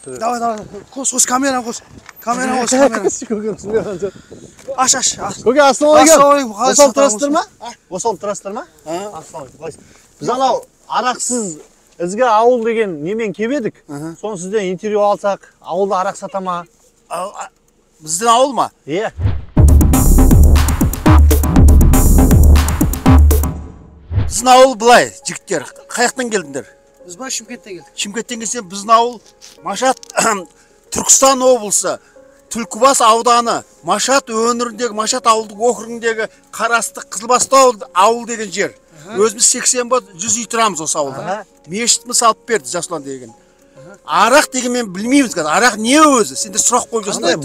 Давай, давай. Қос, камераны қос. Камераны қос. Аш. Көке, ассалаумағалейкум. Осал тұрасыздар ма? Осал тұрасыздар ма? Ассалаумағалейкум. Біз анау арақсыз ізгі ауыл деген немен кебедік. Соны сізден интервью алсақ, ауылда арақ сата ма? Біздің ауыл ма? Е. Біздің ауыл былай, жігіттер. Қаяқтан келдіңдер? Біз ба Шымкенттен келдік. Шымкенттен келсем, біздің ауыл Машат, Түркістан облысы, Түлкібас ауданы, Машат өңіріндегі, Машат ауылдық округіндегі Қарасты Қызылбастау ауыл деген жер. Өзіміз 100 үй тұрамыз осы ауылда. Мешіт салып берді Жасұлан деген. Арақ деген мен білмейміз қазір. Арақ не өзі? Сендер сұрақ қойып жүрсіңдер.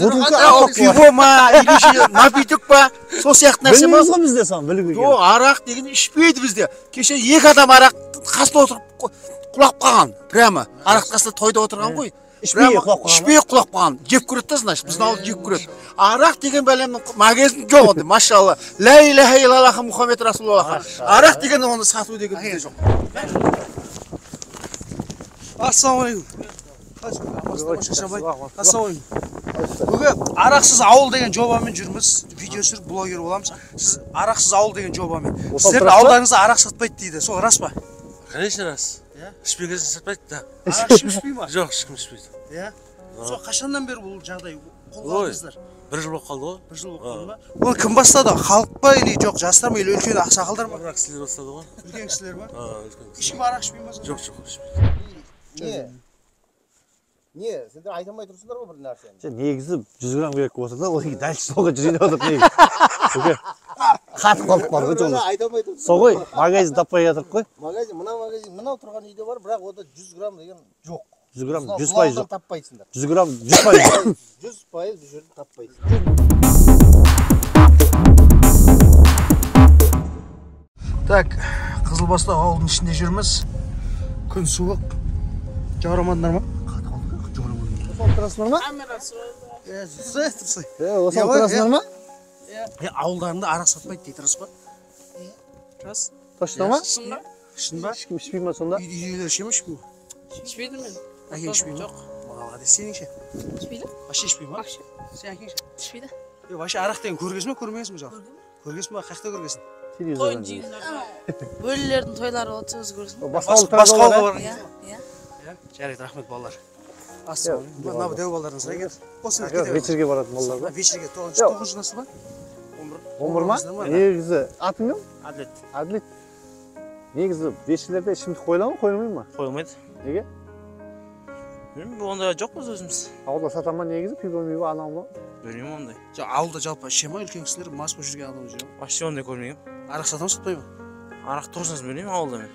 Пиво ма, или напиток па? Сол сияқты нәрсе ма? Білмейміз ғой бізде сан, білуге керек. Жоқ, арақ деген ішпейді бізде. Кеше 2 адам арақ қасында отырып құлап қалған. Прямо арақ қасында тойда отырған ғой. Ішпей құлап қалған. Жеп көреді да, значит, біздің ауыл жеп көреді. Арақ деген бәлемнің магазин жоқ онда, машалла. Ла иляха иллаллах Мұхаммед Расулаллах. Арақ деген оны сату деген бізде жоқ. Ассалаумағалейкум. Ассалаумағалейкум. Бүгін арақсыз ауыл деген жобамен жүрміз. Видео түсіріп блогер боламыз. Сіз арақсыз ауыл деген жобамен. Сіздердің ауылдарыңызда арақ сатпайды дейді. Сол рас па? Конечно рас. Ішпеген сатпайды да. Арақ ішіп ішпей ма? Жоқ, ешкім ішпейді. Иә. Сол қашаннан бері бұл жағдай қолдандыңыздар? 1 жыл болып қалды ғой. 1 жыл болып қалды ма? Оны кім бастады? Халық па или жоқ, жастар ма или үлкен ақсақалдар ма? Арақ кісілер бастады ғой. Үлкен кісілер ма? Үлкен кісілер. Ешкім арақ ішпей ма? Жоқ, ішпейді. Не, сендер айта алмай тұрсыңдар ғой бір нәрсені. Негізі 100 грамм керек болса да, ол дәл соға 100 отыр негізі. Қатып қалып бар ғой жолда. Айта алмай тұрсыңдар. Сол ғой, магазин таппай жатырық қой. Магазин, мынау тұрған үйде бар, бірақ ода 100 грамм деген жоқ. 100 грамм 100% жоқ. Таппайсыңдар. 100 грамм 100% 100% бұл жерде таппайсың. Так, Қызылбастау ауылының ішінде жүрміз. Күн суық. Жаурамадыңдар ма? Осал тұрасыңдар ма? Осал тұрасыңдар ма? Ауылдарында арақ сатпайды дейді, рас па? Рас. Точно ма? Шын ба? Шын ба? Ешкім ішпей ма сонда? Үйлер іше ме, ішпей ме? Ішпейді мен. Әкең ішпей ме? Жоқ. Молодец, сенің ше? Ішпейді? Вообще ішпей ма? Вообще. Сен әкең ше? Ішпейді. Вообще арақ деген көргесің ба, көрмегесің ба жалпы? Көргесің ба, қаяқта көргесің? Тойын жиындарда. Бөлелердің тойлары болса өзі көрсін. Басқа ауылда бар. Иә. Жарайды, рахмет балалар. Ассалаумағалейкум. Мына дәу балаларыңыз екен. Осы Вечерге баратын балалар ба? Вечерге 9 классы ба? 11 ма? Негізі атың кім? Әділет. Әділет. Негізі вечерлерде ішімдік қойыла ма, қойылмай ма? Қойылмайды. Неге? Білмеймін, онда жоқпыз өзіміз. Ауылда сата ма негізі, пиво анау ма? Білмеймін ондай. Ауылда жалпы іше ма, үлкен кісілер мас болып жүрген адам жүре ма? Вообще ондай көрмегенмін. Арақ сата ма, сатпай ма? Арақ тұрсыныз білмеймін ауылда мен.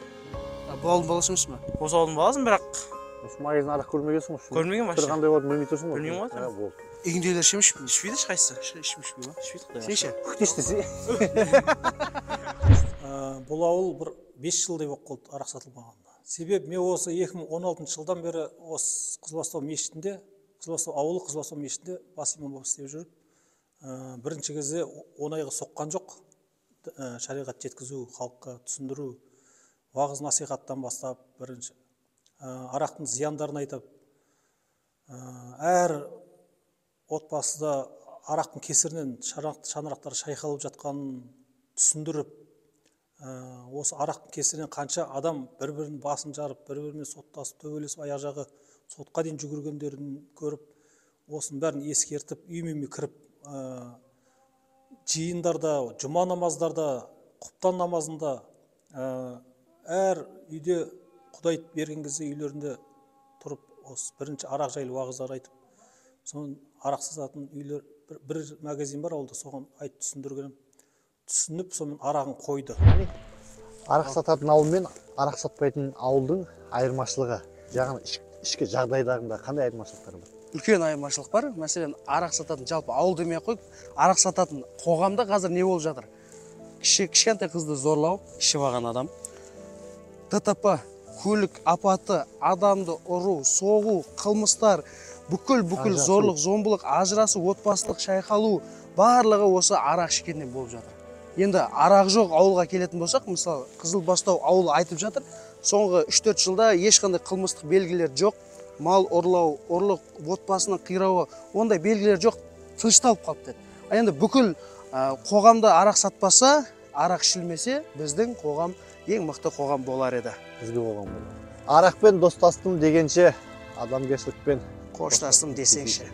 Бұл ауылдың баласы емес па? Осы ауылдың баласың, бірақ Осы магазин арақ көрмегенсің ғой. көрмеген вообще. Бір қандай болатынын білмей тұрсың ғой. Білмеймін ғой. Болды. Үйіңдегілер іше ме, ішпейді? Ішпейді ешқайсысы. Ішпей ма? Ішпейді құдай. Сен ше? Күтеш десе. Бұл ауыл бір 5 жылдай болып қалды арақ сатылмағанда. Себебі мен осы 2016 жылдан бері осы Қызылбастау мешітінде, Қызылбастау ауылы Қызылбастау мешітінде бас имам болып істеп жүріп, бірінші кезде оңайға соққан жоқ. Шариғат жеткізу, халыққа түсіндіру, уағыз насихаттан бастап бірінші арақтың зияндарын айтып, әр отбасыда арақтың кесірінен шаңырақтар шайқалып жатқанын түсіндіріп, осы арақтың кесірінен қанша адам бір-бірінің басын жарып, бір-бірімен соттасып, төбелесіп, аяқ жағы сотқа дейін жүгіргендерін көріп, осының бәрін ескертіп, үйме кіріп, жиындарда, жұма намаздарда, құптан намазында, әр үйде Құдай берген кезде үйлерінде тұрып, осы бірінші арақ жайлы уағыздар айтып, соның арақ сататын үйлер бір магазин бар ауылда, соған айтып түсіндірген. Түсініп, сонымен арағын қойды. Арақ сататын ауыл мен арақ сатпайтын ауылдың айырмашылығы, яғни ішкі жағдайдарында қандай айырмашылықтар бар? Үлкен айырмашылық бар. Мәселен, арақ сататын жалпы ауыл демей қойып, арақ сататын қоғамда қазір не болып жатыр? Кішкентай қызды зорлау, ішіп алған адам. ДТП, көлік апаты, адамды ұру, соғу, қылмыстар, бүкіл зорлық, зомбылық, ажырасу, отбасылық шайқалу, барлығы осы арақ ішкеннен болып жатыр. Енді арақ жоқ ауылға келетін болсақ, мысалы Қызылбастау ауылы айтып жатыр, соңғы 3-4 жылда ешқандай қылмыстық белгілер жоқ, мал ұрлау, ұрлық, отбасының қирауы, ондай белгілер жоқ, тынышталып қалып деді. Енді бүкіл қоғамда арақ сатпаса, арақ ішілмесе, біздің қоғам ең мықты қоғам болар еді. Бізге қоғам болар. Арақпен достастым дегенше, адамгершілікпен Қоштастым десеңші.